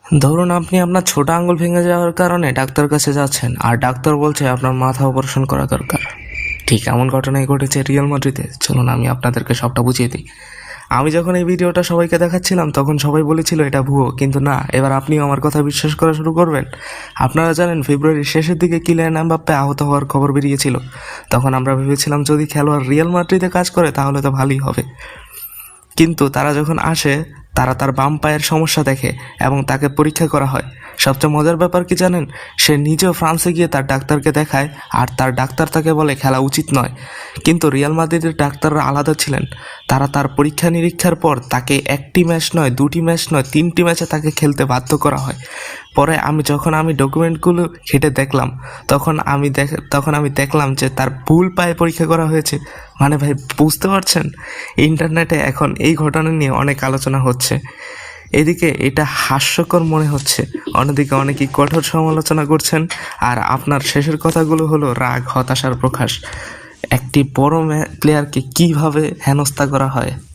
ধরুন আপনি আপনার ছোট আঙ্গুল ভেঙে যাওয়ার কারণে ডাক্তার কাছে যাচ্ছেন আর ডাক্তার বলছে আপনার মাথা অপারেশন করা দরকার। ঠিক এমন ঘটনাই ঘটেছে রিয়াল মাদ্রিদে। চলুন আমি আপনাদেরকে সবটা বুঝিয়ে দিই। আমি যখন এই ভিডিওটা সবাইকে দেখাচ্ছিলাম তখন সবাই বলেছিল এটা ভুয়ো, কিন্তু না, এবার আপনিও আমার কথা বিশ্বাস করা শুরু করবেন। আপনারা জানেন ফেব্রুয়ারির শেষের দিকে কিলিয়ান এমবাপ্পে আহত হওয়ার খবর বেরিয়েছিল। তখন আমরা ভেবেছিলাম যদি খেলোয়াড় রিয়াল মাদ্রিদে কাজ করে তাহলে তো ভালোই হবে। কিন্তু তারা যখন আসে তারা তার বাম পায়ের সমস্যা দেখে এবং তাকে পরীক্ষা করা হয়। সবচেয়ে মজার ব্যাপার কি জানেন, সে নিজেও ফ্রান্সে গিয়ে তার ডাক্তারকে দেখায় আর তার ডাক্তার তাকে বলে খেলা উচিত নয়। কিন্তু রিয়াল মাদ্রিদের ডাক্তাররা আলাদা ছিলেন। তারা তার পরীক্ষা নিরীক্ষার পর তাকে একটি ম্যাচ নয়, দুটি ম্যাচ নয়, 3টি ম্যাচে তাকে খেলতে বাধ্য করা হয়। পরে যখন আমি ডকুমেন্টগুলো ঘেঁটে দেখলাম তখন আমি দেখলাম যে তার ভুল পায়ে পরীক্ষা করা হয়েছে। মানে ভাই, বুঝতে পারছেন? ইন্টারনেটে এখন এই ঘটনা নিয়ে অনেক আলোচনা হচ্ছে। এদিকে এটা হাস্যকর মনে হচ্ছে, অন্যদিকে অনেকেই কঠোর সমালোচনা করছেন। আর আপনার শেষের কথাগুলো হলো রাগ, হতাশার প্রকাশ। একটি বড় প্লেয়ারকে কিভাবে হেনস্থা করা হয়।